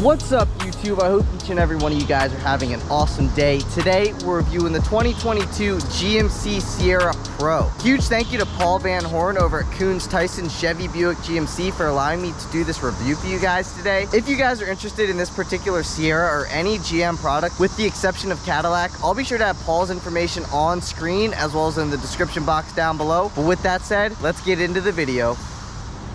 What's up, YouTube? I hope each and every one of you guys are having an awesome day. Today we're reviewing the 2022 GMC Sierra Pro. Huge thank you to Paul Van Horn over at Koons, Tysons, Chevy, Buick, GMC for allowing me to do this review for you guys today. If you guys are interested in this particular Sierra or any GM product, with the exception of Cadillac, I'll be sure to have Paul's information on screen as well as in the description box down below. But with that said, let's get into the video.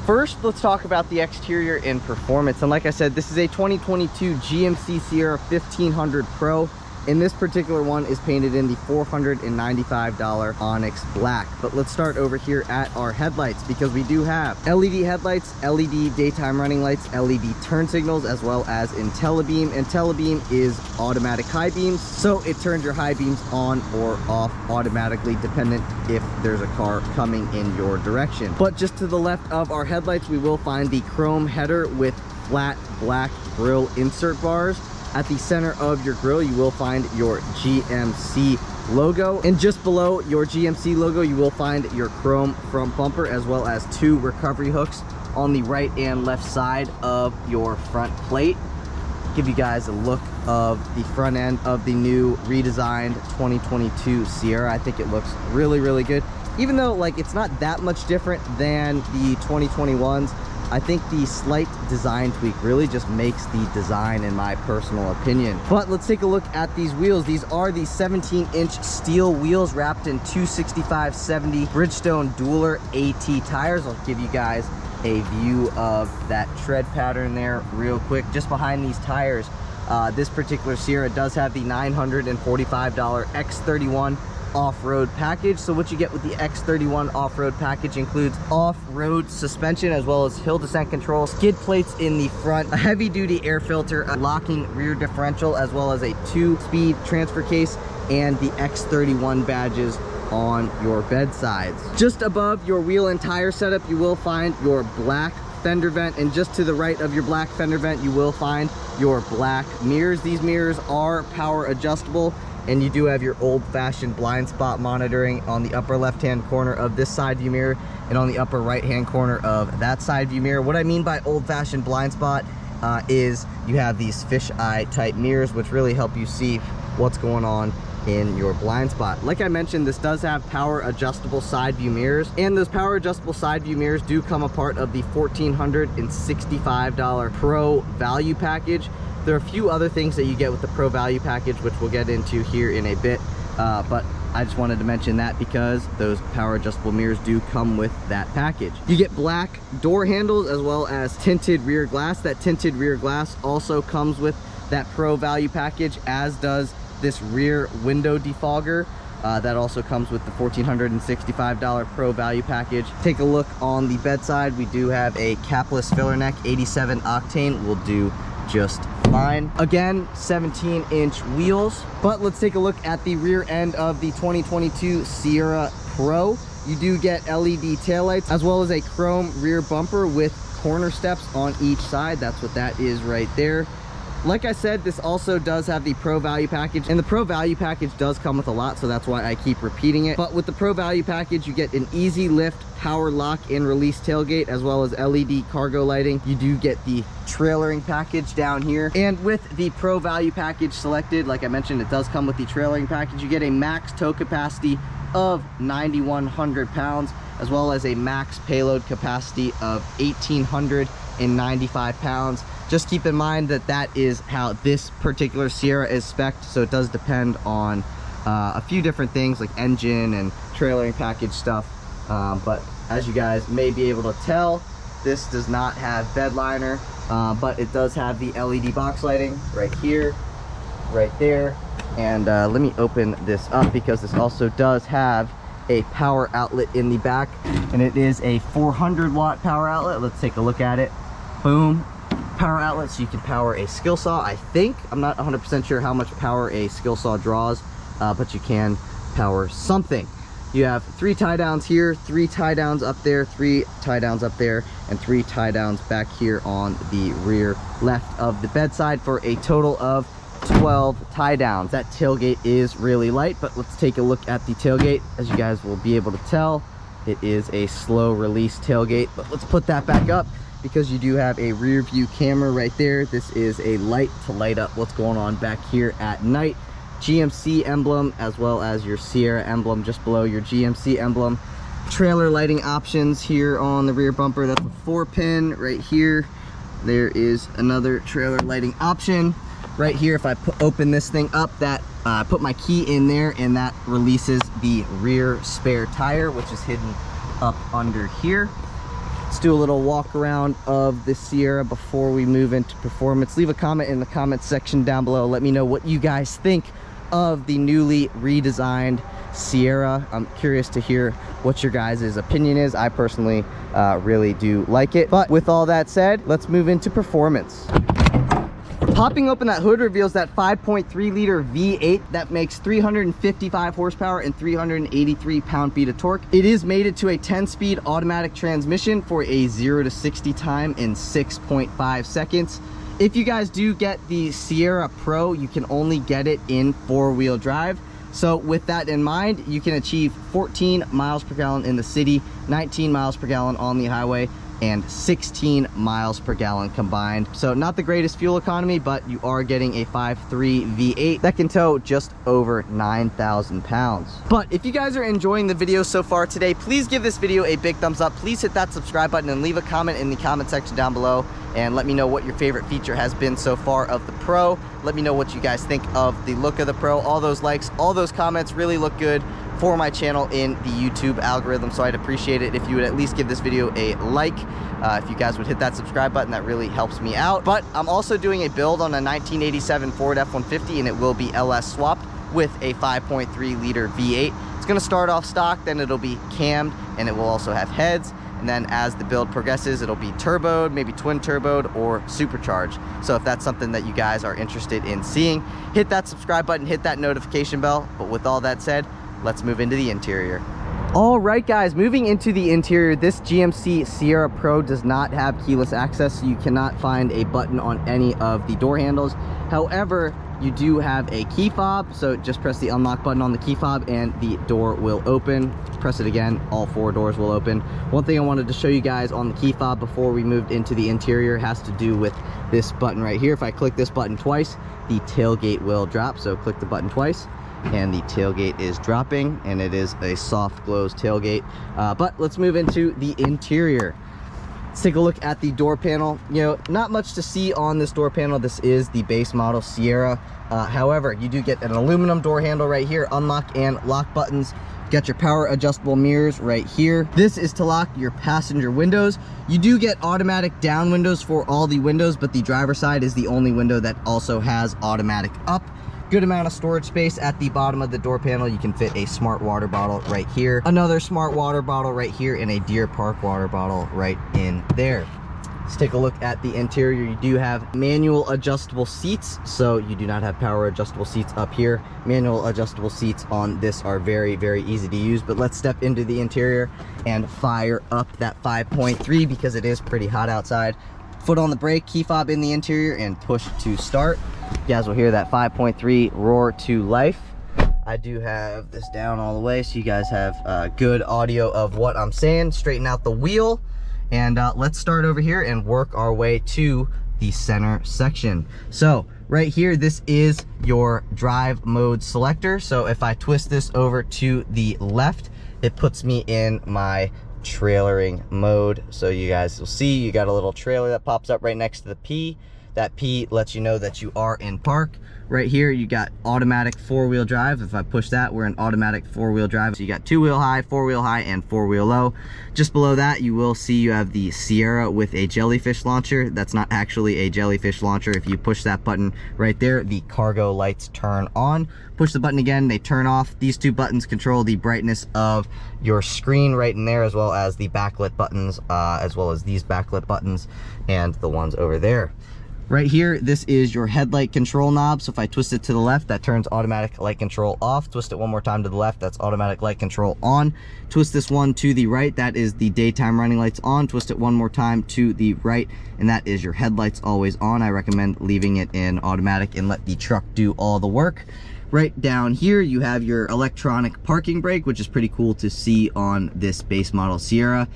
First, let's talk about the exterior and performance. And like I said, this is a 2022 GMC Sierra 1500 Pro. And this particular one is painted in the $495 Onyx Black. But let's start over here at our headlights, because we do have LED headlights, LED daytime running lights, LED turn signals, as well as IntelliBeam. IntelliBeam is automatic high beams, so it turns your high beams on or off automatically, dependent if there's a car coming in your direction. But just to the left of our headlights, we will find the chrome header with flat black grille insert bars. At the center of your grille, you will find your GMC logo. And just below your GMC logo, you will find your chrome front bumper, as well as two recovery hooks on the right and left side of your front plate. Give you guys a look of the front end of the new redesigned 2022 Sierra. I think it looks really, really good. Even though it's not that much different than the 2021s, I think the slight design tweak really just makes the design, in my personal opinion. But let's take a look at these wheels. These are the 17-inch steel wheels wrapped in 265/70 Bridgestone Dueler AT tires. I'll give you guys a view of that tread pattern there real quick. Just behind these tires, this particular Sierra does have the $945 X31 off-road package. So what you get with the X31 off-road package includes off-road suspension, as well as hill descent control, skid plates in the front, a heavy-duty air filter, a locking rear differential, as well as a 2-speed transfer case, and the X31 badges on your bed sides. Just above your wheel and tire setup, you will find your black fender vent, and just to the right of your black fender vent, you will find your black mirrors. These mirrors are power adjustable, and you do have your old-fashioned blind spot monitoring on the upper left-hand corner of this side view mirror and on the upper right-hand corner of that side view mirror. What I mean by old-fashioned blind spot is you have these fisheye type mirrors, which really help you see what's going on in your blind spot. Like I mentioned, this does have power adjustable side view mirrors, and those power adjustable side view mirrors do come a part of the $1,465 Pro value package. There are a few other things that you get with the Pro value package, which we'll get into here in a bit, but I just wanted to mention that because those power adjustable mirrors do come with that package. You get black door handles as well as tinted rear glass. That tinted rear glass also comes with that Pro value package, as does this rear window defogger. That also comes with the $1,465 Pro value package. Take a look on the bedside. We do have a capless filler neck. 87 octane will do just fine. Again, 17-inch wheels. But let's take a look at the rear end of the 2022 Sierra Pro. You do get LED taillights, as well as a chrome rear bumper with corner steps on each side. That's what that is right there. Like I said, this also does have the Pro value package, and the Pro value package does come with a lot, so that's why I keep repeating it. But with the Pro value package, you get an easy lift power lock and release tailgate, as well as LED cargo lighting. You do get the trailering package down here, and with the Pro value package selected, like I mentioned, it does come with the trailering package. You get a max tow capacity of 9,100 pounds, as well as a max payload capacity of 1,895 pounds. Just keep in mind that that is how this particular Sierra is spec'd, so it does depend on a few different things like engine and trailering package stuff. But as you guys may be able to tell, this does not have bed liner, but it does have the LED box lighting right here, right there. And let me open this up, because this also does have a power outlet in the back, and it is a 400-watt power outlet. Let's take a look at it. Boom. Power outlet, so you can power a skill saw. I think, I'm not 100% sure how much power a skill saw draws, but you can power something. You have 3 tie downs here, 3 tie downs up there, 3 tie downs up there, and 3 tie downs back here on the rear left of the bedside, for a total of 12 tie downs. That tailgate is really light, but let's take a look at the tailgate. As you guys will be able to tell, it is a slow release tailgate, but let's put that back up, because you do have a rear view camera right there. This is a light to light up what's going on back here at night. GMC emblem as well as your Sierra emblem just below your GMC emblem. Trailer lighting options here on the rear bumper. That's a 4-pin right here. There is another trailer lighting option right here. If I open this thing up, that put my key in there, and that releases the rear spare tire, which is hidden up under here. Let's do a little walk around of the Sierra before we move into performance. Leave a comment in the comment section down below. Let me know what you guys think of the newly redesigned Sierra. I'm curious to hear what your guys' opinion is. I personally really do like it. But with all that said, let's move into performance. Popping open that hood reveals that 5.3 liter V8 that makes 355 horsepower and 383 pound-feet of torque. It is mated to a 10-speed automatic transmission for a 0 to 60 time in 6.5 seconds. If you guys do get the Sierra Pro, you can only get it in 4-wheel drive. So with that in mind, you can achieve 14 miles per gallon in the city, 19 miles per gallon on the highway, and 16 miles per gallon combined. So not the greatest fuel economy, but you are getting a 5.3 V8 that can tow just over 9,000 pounds. But if you guys are enjoying the video so far today, please give this video a big thumbs up. Please hit that subscribe button and leave a comment in the comment section down below, and let me know what your favorite feature has been so far of the Pro. Let me know what you guys think of the look of the Pro. All those likes, all those comments really look good for my channel in the YouTube algorithm, so I'd appreciate it if you would at least give this video a like. If you guys would hit that subscribe button, that really helps me out. But I'm also doing a build on a 1987 Ford F-150, and it will be LS swapped with a 5.3 liter V8. It's going to start off stock, then it'll be cammed, and it will also have heads. And then as the build progresses, it'll be turboed, maybe twin turboed or supercharged. So if that's something that you guys are interested in seeing, hit that subscribe button, hit that notification bell. But with all that said, let's move into the interior. All right, guys, moving into the interior, this GMC Sierra Pro does not have keyless access, so you cannot find a button on any of the door handles. However, you do have a key fob, so just press the unlock button on the key fob and the door will open. Press it again, all 4 doors will open. One thing I wanted to show you guys on the key fob before we moved into the interior has to do with this button right here. If I click this button twice, the tailgate will drop. So click the button twice and the tailgate is dropping, and it is a soft close tailgate. But let's move into the interior. Let's take a look at the door panel. You know, not much to see on this door panel. This is the base model Sierra. However, you do get an aluminum door handle right here, unlock and lock buttons. You got your power adjustable mirrors right here. This is to lock your passenger windows. You do get automatic down windows for all the windows, but the driver's side is the only window that also has automatic up. Good amount of storage space at the bottom of the door panel. You can fit a smart water bottle right here, another smart water bottle right here, and a Deer Park water bottle right in there. Let's take a look at the interior. You do have manual adjustable seats, so you do not have power adjustable seats up here. Manual adjustable seats on this are very, very easy to use. But let's step into the interior and fire up that 5.3 because it is pretty hot outside. Foot on the brake, key fob in the interior, and push to start. You guys will hear that 5.3 roar to life. I do have this down all the way so you guys have good audio of what I'm saying. Straighten out the wheel, and let's start over here and work our way to the center section. So right here, this is your drive mode selector. So if I twist this over to the left, it puts me in my trailering mode. So you guys will see you got a little trailer that pops up right next to the P. That P lets you know that you are in park. Right here, you got automatic 4-wheel drive. If I push that, we're in automatic 4-wheel drive. So you got 2-wheel high, 4-wheel high, and 4-wheel low. Just below that, you will see you have the Sierra with a jellyfish launcher. That's not actually a jellyfish launcher. If you push that button right there, the cargo lights turn on. Push the button again, they turn off. These 2 buttons control the brightness of your screen right in there, as well as the backlit buttons, as well as these backlit buttons and the ones over there. Right here, this is your headlight control knob. So if I twist it to the left, that turns automatic light control off. Twist it one more time to the left, that's automatic light control on. Twist this one to the right, that is the daytime running lights on. Twist it one more time to the right, and that is your headlights always on. I recommend leaving it in automatic and let the truck do all the work. Right down here, you have your electronic parking brake, which is pretty cool to see on this base model Sierra.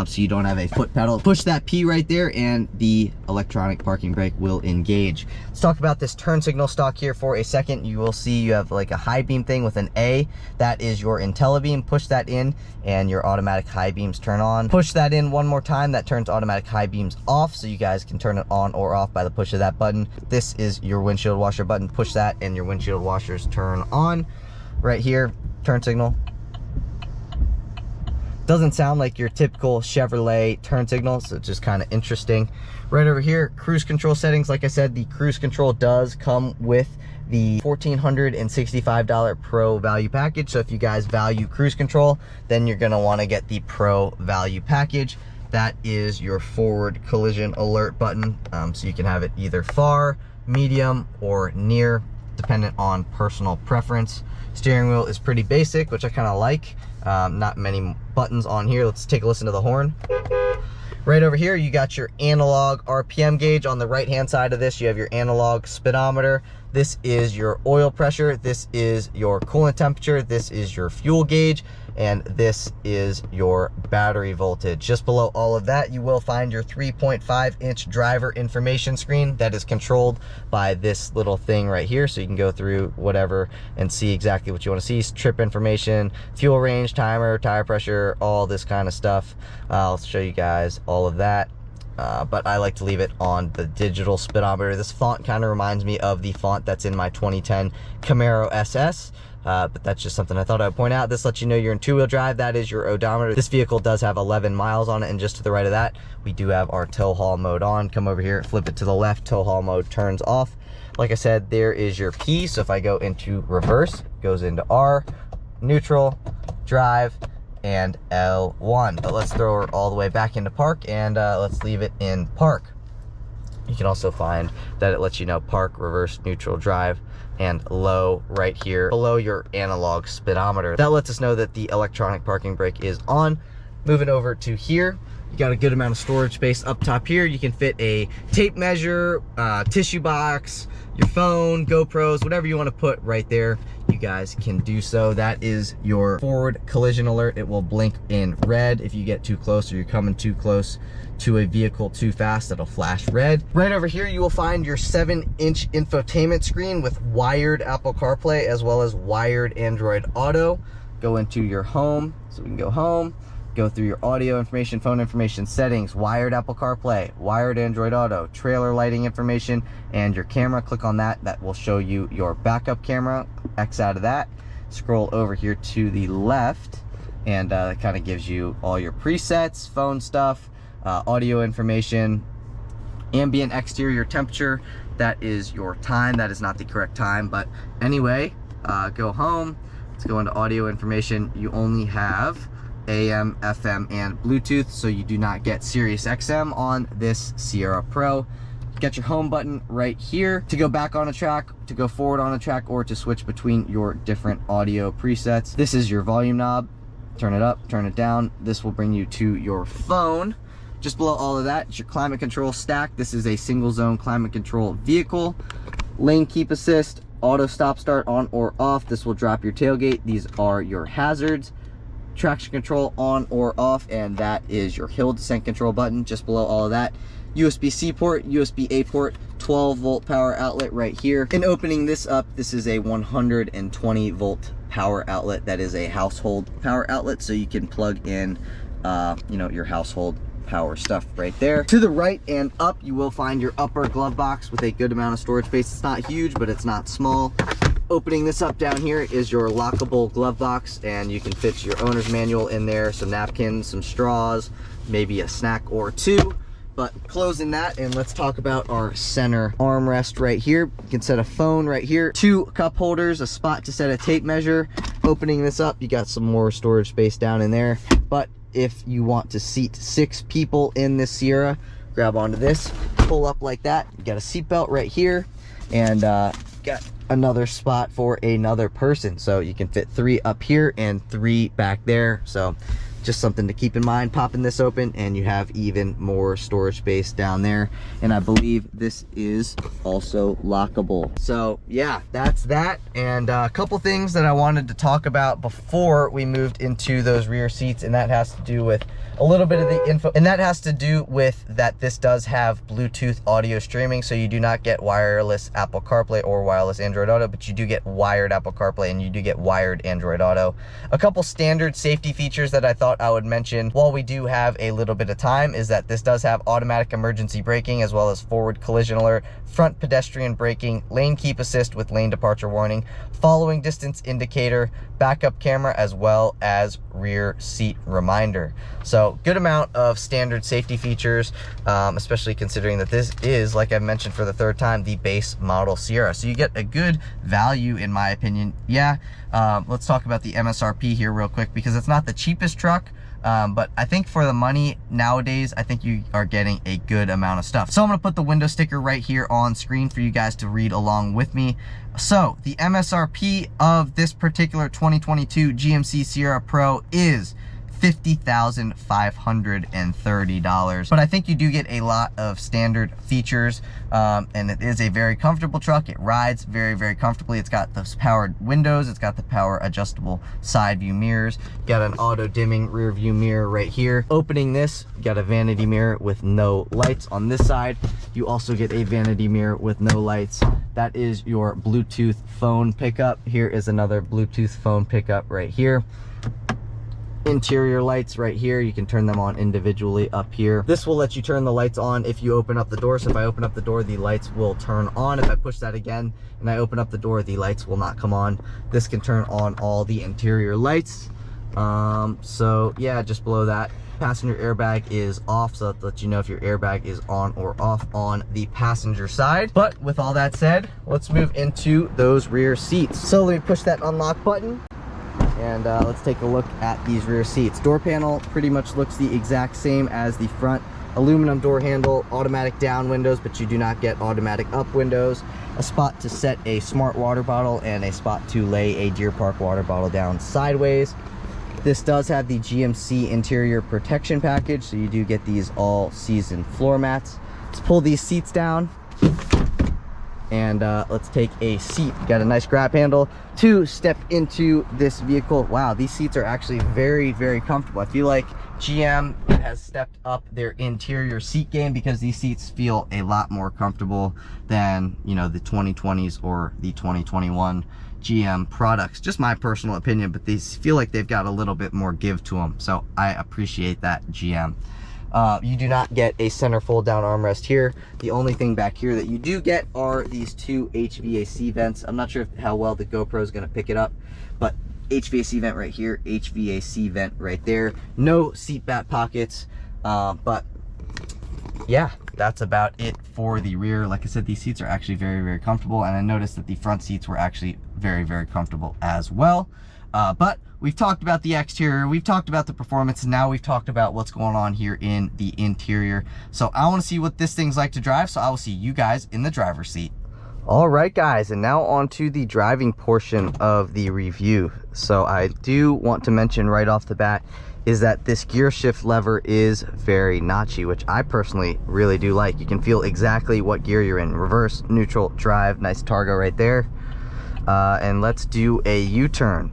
So you don't have a foot pedal. Push that P right there and the electronic parking brake will engage. Let's talk about this turn signal stock here for a second. You will see you have like a high beam thing with an A. That is your IntelliBeam. Push that in and your automatic high beams turn on. Push that in one more time, that turns automatic high beams off, so you guys can turn it on or off by the push of that button. This is your windshield washer button. Push that and your windshield washers turn on. Right here, turn signal. Doesn't sound like your typical Chevrolet turn signal, so it's just kind of interesting. Right over here, cruise control settings. Like I said, the cruise control does come with the $1,465 Pro value package. So if you guys value cruise control, then you're gonna wanna get the Pro value package. That is your forward collision alert button. So you can have it either far, medium, or near, dependent on personal preference. Steering wheel is pretty basic, which I kind of like. Not many buttons on here. Let's take a listen to the horn. Right over here, you got your analog RPM gauge. On the right-hand side of this, you have your analog speedometer. This is your oil pressure. This is your coolant temperature. This is your fuel gauge. And this is your battery voltage. Just below all of that, you will find your 3.5-inch driver information screen that is controlled by this little thing right here. So you can go through whatever and see exactly what you want to see. Trip information, fuel range, timer, tire pressure, all this kind of stuff. I'll show you guys all of that. But I like to leave it on the digital speedometer. This font kind of reminds me of the font that's in my 2010 Camaro SS. But that's just something I thought I would point out. This lets you know you're in two-wheel drive. That is your odometer. This vehicle does have 11 miles on it, and just to the right of that, we do have our tow haul mode on. Come over here, flip it to the left, tow haul mode turns off. Like I said, there is your P. So if I go into reverse, it goes into R, neutral, drive, and L1. But let's throw her all the way back into park, and let's leave it in park. You can also find that it lets you know park, reverse, neutral, drive, and low right here below your analog speedometer. That lets us know that the electronic parking brake is on. Moving over to here, you got a good amount of storage space up top here. You can fit a tape measure, tissue box, your phone, GoPros, whatever you want to put right there, you guys can do so. That is your forward collision alert. It will blink in red if you get too close or you're coming too close to a vehicle too fast. It'll flash red. Right over here, you will find your 7-inch infotainment screen with wired Apple CarPlay as well as wired Android Auto. Go into your home, so we can go home. Go through your audio information, phone information, settings, wired Apple CarPlay, wired Android Auto, trailer lighting information, and your camera. Click on that. That will show you your backup camera. X out of that. Scroll over here to the left, and that kind of gives you all your presets, phone stuff, audio information, ambient exterior temperature. That is your time. That is not the correct time, but anyway, go home. Let's go into audio information. You only have AM, FM, and Bluetooth, so you do not get Sirius XM on this Sierra Pro. You got your home button right here to go back on a track, to go forward on a track, or to switch between your different audio presets. This is your volume knob. Turn it up, turn it down. This will bring you to your phone. Just below all of that is your climate control stack. This is a single zone climate control vehicle. Lane keep assist, auto stop start on or off. This will drop your tailgate. These are your hazards. Traction control on or off, and that is your hill descent control button. Just below all of that, USB-C port, USB-A port, 12-volt power outlet right here. In opening this up, this is a 120-volt power outlet. That is a household power outlet, so you can plug in you know, your household power stuff right there. To the right and up, you will find your upper glove box with a good amount of storage space. It's not huge, but it's not small. Opening this up down here is your lockable glove box, and you can fit your owner's manual in there, some napkins, some straws, maybe a snack or two. But closing that, and let's talk about our center armrest right here. You can set a phone right here, 2 cup holders, a spot to set a tape measure. Opening this up, you got some more storage space down in there. But if you want to seat 6 people in this Sierra, grab onto this, pull up like that. You got a seat belt right here, and got another spot for another person, so you can fit 3 up here and 3 back there. So just something to keep in mind. Popping this open and you have even more storage space down there, and I believe this is also lockable. So yeah, that's that. And a couple things that I wanted to talk about before we moved into those rear seats, and that has to do with a little bit of the info, and that has to do with that this does have Bluetooth audio streaming, so you do not get wireless Apple CarPlay or wireless Android Auto, but you do get wired Apple CarPlay and you do get wired Android Auto. A couple standard safety features that I thought I would mention while we do have a little bit of time is that this does have automatic emergency braking, as well as forward collision alert, front pedestrian braking, lane keep assist with lane departure warning, following distance indicator, backup camera, as well as rear seat reminder. So good amount of standard safety features, especially considering that this is, like I mentioned for the third time, the base model Sierra. So you get a good value in my opinion. Yeah, let's talk about the MSRP here real quick, because it's not the cheapest truck, but I think for the money nowadays, I think you are getting a good amount of stuff. So I'm gonna put the window sticker right here on screen for you guys to read along with me. So the MSRP of this particular 2022 GMC Sierra Pro is $50,530, but I think you do get a lot of standard features, and it is a very comfortable truck. It rides very, very comfortably. It's got those powered windows, it's got the power adjustable side view mirrors, got an auto dimming rear view mirror right here. Opening this, you got a vanity mirror with no lights on this side. You also get a vanity mirror with no lights. That is your Bluetooth phone pickup. Here is another Bluetooth phone pickup right here. Interior lights right here, you can turn them on individually up here. This will let you turn the lights on if you open up the door. So if I open up the door, the lights will turn on. If I push that again and I open up the door, the lights will not come on. This can turn on all the interior lights. So yeah, just below that, passenger airbag is off, so that lets you know if your airbag is on or off on the passenger side. But with all that said, let's move into those rear seats. So let me push that unlock button, and let's take a look at these rear seats. Door panel pretty much looks the exact same as the front. Aluminum door handle, automatic down windows, but you do not get automatic up windows. A spot to set a smart water bottle and a spot to lay a Deer Park water bottle down sideways. This does have the GMC interior protection package, so you do get these all season floor mats. Let's pull these seats down, and let's take a seat. Got a nice grab handle to step into this vehicle. Wow, these seats are actually very, very comfortable. I feel like GM has stepped up their interior seat game, because these seats feel a lot more comfortable than, you know, the 2020s or the 2021 GM products. Just my personal opinion, but these feel like they've got a little bit more give to them, so I appreciate that, GM. You do not get a center fold down armrest here. The only thing back here that you do get are these two HVAC vents. I'm not sure how well the GoPro is going to pick it up, but HVAC vent right here, HVAC vent right there. No seat back pockets, but yeah, that's about it for the rear. Like I said, these seats are actually very, very comfortable, and I noticed that the front seats were actually very, very comfortable as well. But we've talked about the exterior, we've talked about the performance, and now we've talked about what's going on here in the interior. So I want to see what this thing's like to drive, so I will see you guys in the driver's seat. All right, guys, and now on to the driving portion of the review. So I do want to mention right off the bat is that this gear shift lever is very notchy, which I personally really do like. You can feel exactly what gear you're in. Reverse, neutral, drive, nice Targa right there. And let's do a U-turn.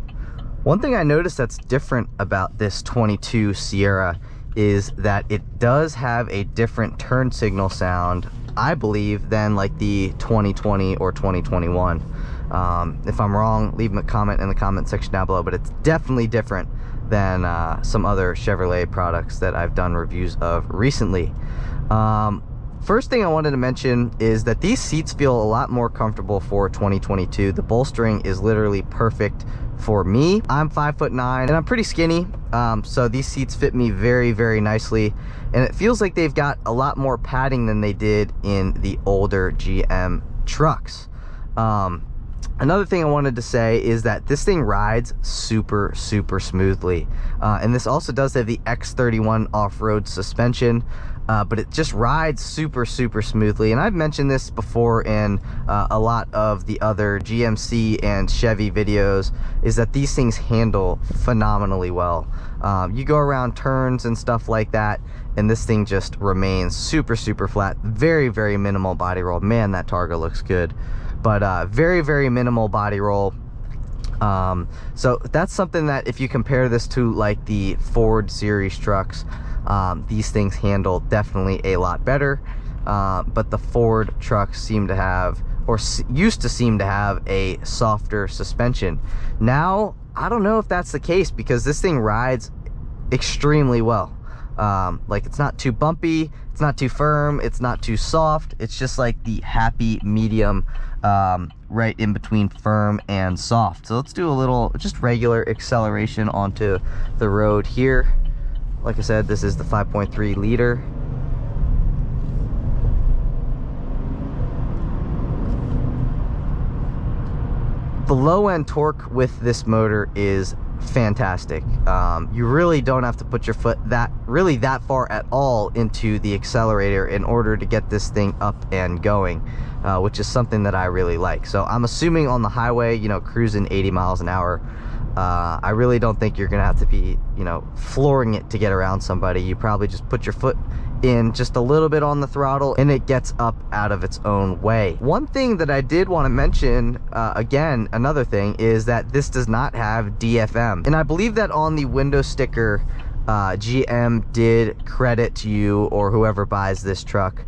One thing I noticed that's different about this 22 Sierra is that it does have a different turn signal sound, I believe, than like the 2020 or 2021. If I'm wrong, leave a comment in the comment section down below, but it's definitely different than some other Chevrolet products that I've done reviews of recently. First thing I wanted to mention is that these seats feel a lot more comfortable for 2022. The bolstering is literally perfect for me. I'm 5'9" and I'm pretty skinny, so these seats fit me very, very nicely, and it feels like they've got a lot more padding than they did in the older GM trucks. Another thing I wanted to say is that this thing rides super smoothly, and this also does have the X31 off-road suspension, but it just rides super smoothly. And I've mentioned this before in a lot of the other GMC and Chevy videos, is that these things handle phenomenally well. You go around turns and stuff like that, and this thing just remains super flat. Very minimal body roll. Man, that Targa looks good. But very minimal body roll. So that's something that if you compare this to like the Ford series trucks, these things handle definitely a lot better. But the Ford trucks seem to have, or used to seem to have, a softer suspension. Now I don't know if that's the case, because this thing rides extremely well. Like, it's not too bumpy, it's not too firm, it's not too soft. It's just like the happy medium, right in between firm and soft. So let's do a little just regular acceleration onto the road here. Like I said, this is the 5.3 liter. The low end torque with this motor is fantastic. You really don't have to put your foot that far at all into the accelerator in order to get this thing up and going, which is something that I really like. So I'm assuming on the highway, you know, cruising 80 miles an hour, I really don't think you're gonna have to be, you know, flooring it to get around somebody. You probably just put your foot in just a little bit on the throttle and it gets up out of its own way. One thing that I did want to mention, again, another thing, is that this does not have DFM. And I believe that on the window sticker, GM did credit you or whoever buys this truck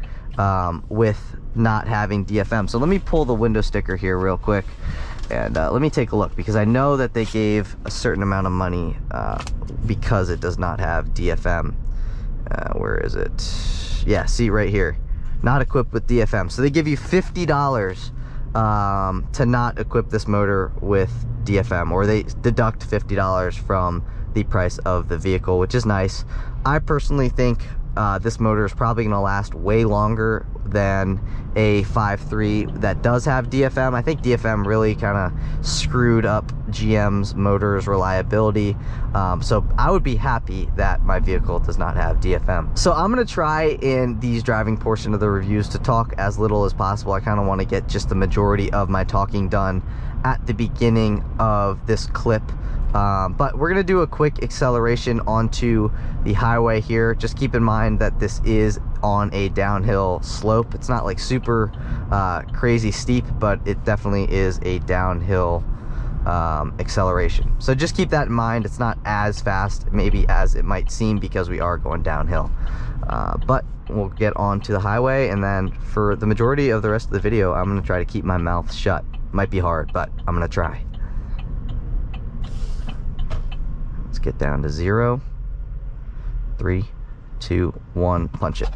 with not having DFM. So let me pull the window sticker here real quick. And let me take a look, because I know that they gave a certain amount of money because it does not have DFM. Where is it? Yeah, see right here, not equipped with DFM. So they give you $50 to not equip this motor with DFM, or they deduct $50 from the price of the vehicle, which is nice. I personally think this motor is probably going to last way longer than a 5.3 that does have DFM. I think DFM really kind of screwed up GM's motor's reliability. So I would be happy that my vehicle does not have DFM. So I'm going to try in these driving portion of the reviews to talk as little as possible. I kind of want to get just the majority of my talking done at the beginning of this clip. But we're gonna do a quick acceleration onto the highway here. Just keep in mind that this is on a downhill slope. It's not like super crazy steep, but it definitely is a downhill acceleration. So just keep that in mind. It's not as fast maybe as it might seem, because we are going downhill. But we'll get onto the highway, and then for the majority of the rest of the video, I'm gonna try to keep my mouth shut. Might be hard, but I'm gonna try. Get down to 0, 3, 2, 1, punch it.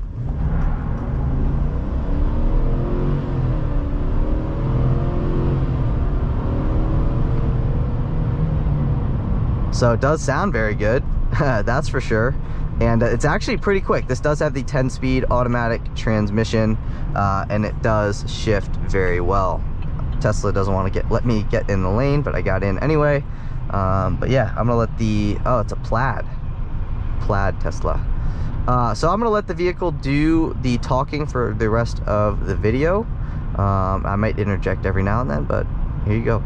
So it does sound very good, that's for sure. And it's actually pretty quick. This does have the 10-speed automatic transmission, and it does shift very well. Tesla doesn't want to let me get in the lane, but I got in anyway. But yeah, I'm gonna let the, oh, it's a plaid Tesla. So I'm gonna let the vehicle do the talking for the rest of the video. I might interject every now and then, but here you go.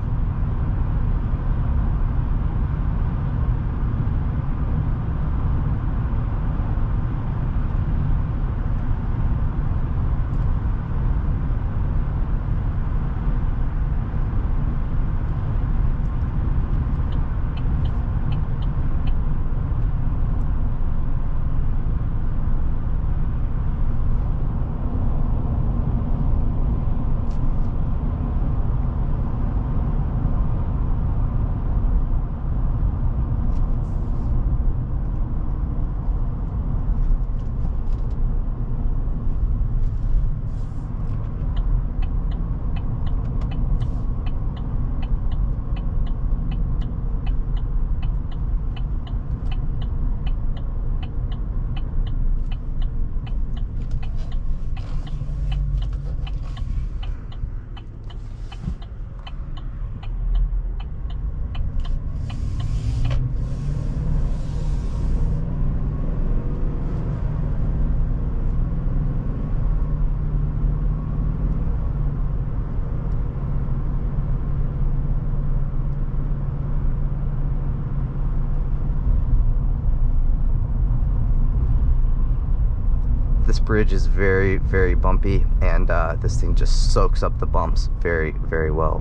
bridge is very, very bumpy, and this thing just soaks up the bumps very, very well.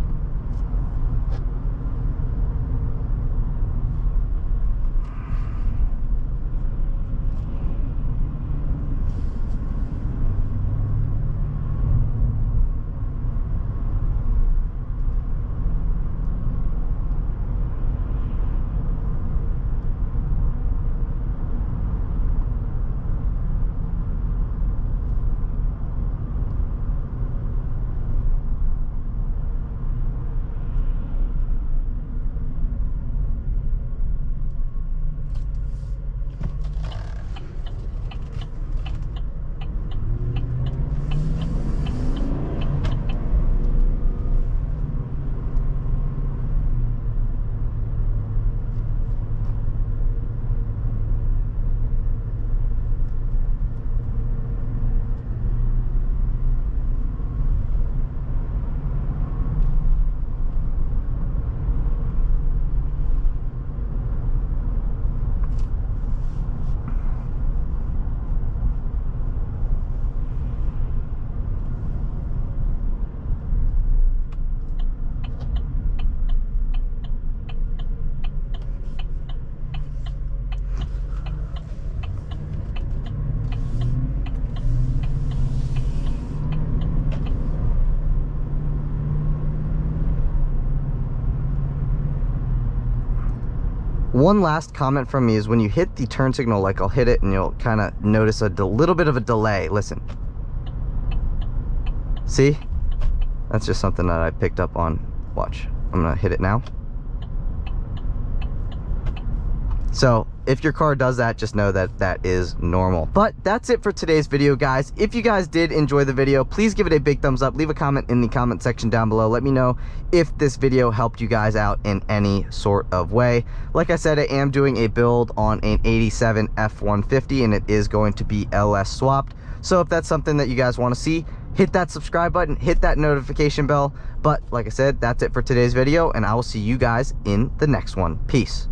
One last comment from me is when you hit the turn signal, like I'll hit it and you'll kind of notice a little bit of a delay. Listen. See? That's just something that I picked up on. Watch. I'm going to hit it now. So if your car does that, just know that that is normal. But that's it for today's video, guys. If you guys did enjoy the video, please give it a big thumbs up. Leave a comment in the comment section down below. Let me know if this video helped you guys out in any sort of way. Like I said, I am doing a build on an 87 F-150, and it is going to be LS swapped. So if that's something that you guys want to see, hit that subscribe button, hit that notification bell. But like I said, that's it for today's video, and I will see you guys in the next one. Peace.